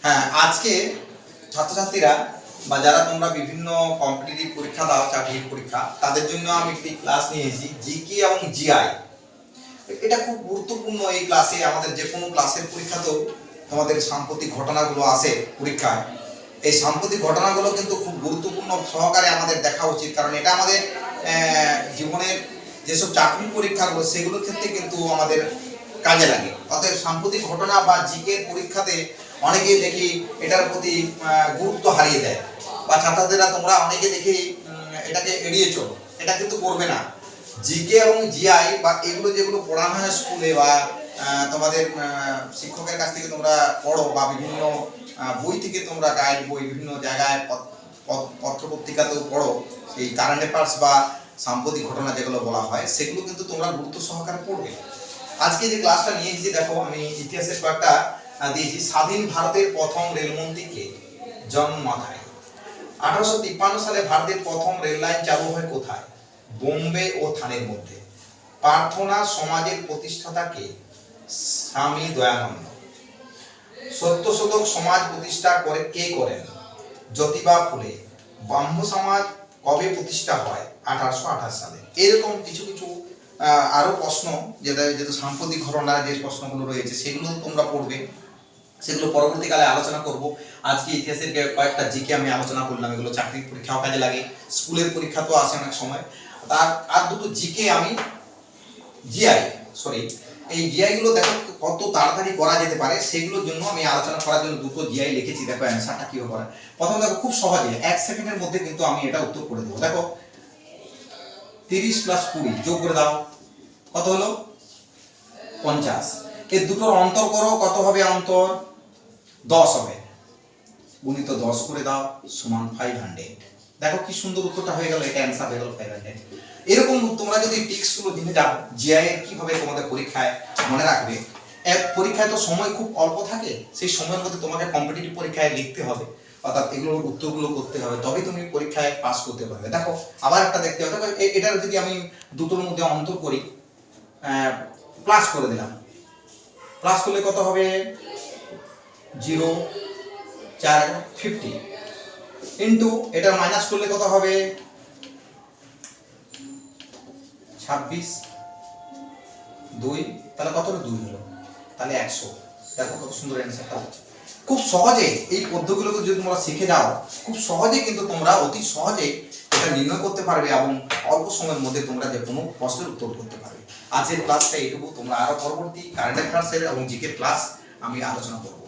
হ্যাঁ, আজকে ছাত্রছাত্রীরা বা যারা তোমরা বিভিন্ন কম্পিটিটিভ পরীক্ষা দাও, চাকরির পরীক্ষা, তাদের জন্য আমি একটি ক্লাস নিয়েছি জিকে এবং জিআই। এটা খুব গুরুত্বপূর্ণ। এই ক্লাসে আমাদের যে কোনো ক্লাসের পরীক্ষাতেও তোমাদের সাম্প্রতিক ঘটনাগুলো আসে পরীক্ষায়। এই সাম্প্রতিক ঘটনাগুলো কিন্তু খুব গুরুত্বপূর্ণ সহকারে আমাদের দেখা উচিত, কারণ এটা আমাদের জীবনের যেসব চাকরি পরীক্ষাগুলো সেগুলোর ক্ষেত্রে কিন্তু আমাদের কাজে লাগে। অতএব সাম্প্রতিক ঘটনা বা জিকে পরীক্ষাতে অনেকেই দেখি এটার প্রতি গুরুত্ব হারিয়ে দেয়, বা ছাত্রছাত্রীরা তোমরা অনেকে দেখি এটাকে এড়িয়ে চলো। এটা কিন্তু করবে না। জিকে এবং জিআই বা এগুলো যেগুলো পড়ানো হয় স্কুলে বা তোমাদের শিক্ষকের কাছ থেকে তোমরা পড়ো, বা বিভিন্ন বই থেকে তোমরা গাইড বই বিভিন্ন জায়গায় পত্র পত্রিকাতেও পড়ো, সেই কারেন্ট অ্যাফেয়ার্স বা সাম্প্রতিক ঘটনা যেগুলো বলা হয় সেগুলো কিন্তু তোমরা গুরুত্ব সহকারে পড়বে। আজকে যে ক্লাসটা নিয়েছি, দেখো আমি ইতিহাসের কয়েকটা দিয়েছি। স্বাধীন ভারতের প্রথম রেলমন্ত্রী কে? জন মাথায়। 1853 সালে ভারতের প্রথম রেল লাইন চালু হয় কোথায়? বোম্বে ও থানের মধ্যে। প্রার্থনা সমাজের প্রতিষ্ঠাতা কে? স্বামী দয়ানন্দ। সত্যশোধক সমাজ প্রতিষ্ঠা করে কে করেন? জ্যোতিবা ফুলে। ব্রাহ্ম সমাজ কবে প্রতিষ্ঠা হয়? 1828 সালে। এরকম কিছু কিছু আরো প্রশ্ন, যেটা সাম্প্রতিক ঘটনার যে প্রশ্নগুলো রয়েছে সেগুলো তোমরা পড়বে, সেগুলো পরবর্তীকালে আলোচনা করব। আজকে ইতিহাসের কয়েকটা জিকে আমি আলোচনা করলাম, এগুলো চাকরির পরীক্ষাও কাজে লাগে, স্কুলের পরীক্ষা তো আসে অনেক সময়। আর দুটো জিকে আমি এই জিআই গুলো দেখো কত তাড়াতাড়ি করা যেতে পারে, সেগুলোর জন্য আমি আলোচনা করার জন্য দুটো জিআই লিখেছি। দেখো অ্যান্সারটা কিভাবে করা। প্রথম দেখো, খুব সহজে 1 সেকেন্ডের মধ্যে কিন্তু আমি এটা উত্তর করে দেবো। দেখো 30 + 20 যোগ করে দাও, কত হলো? 50। এর দুটোর অন্তর করো, কত হবে অন্তর? 10 হবে। গুণিত 10 করে দাও সমান 500। দেখো কি সুন্দর উত্তরটা হয়ে গেল। এটা অ্যান্সার হয়ে গেল 500। এরকম তোমরা যদি টিক্সগুলো জেনে যাও জিআই এর কিভাবে তোমাদের পরীক্ষায় মনে রাখবে। পরীক্ষায় তো সময় খুব অল্প থাকে, সেই সময়ের মধ্যে তোমাকে কম্পিটিটিভ পরীক্ষায় লিখতে হবে, অর্থাৎ এগুলোর উত্তরগুলো করতে হবে, তবে তুমি পরীক্ষায় পাস করতে পারবে। দেখো আবার একটা দেখতে হবে। এটার যদি আমি দুটোর মধ্যে অন্তর করি, প্লাস করে দিলাম, প্লাস করলে কত হবে? 0 4 50 ইন্টু এটা মাইনাস করলে কত হবে? 26 2, তাহলে কত হলো? 2 হলো, তাহলে 100। দেখো কত সুন্দর অ্যান্সারটা হচ্ছে। খুব সহজে এই পদ্ধতিগুলোকে যদি তোমরা শিখে যাও, খুব সহজে কিন্তু তোমরা অতি সহজে এটা নির্ণয় করতে পারবে এবং অল্প সময়ের মধ্যে তোমরা যে কোনো প্রশ্নের উত্তর করতে পারবে। আজকের ক্লাসটা এইটুকু। তোমরা আরো পরবর্তী কারেন্ট অ্যাফেয়ার্স এবং জিকে ক্লাস আমি আলোচনা করব।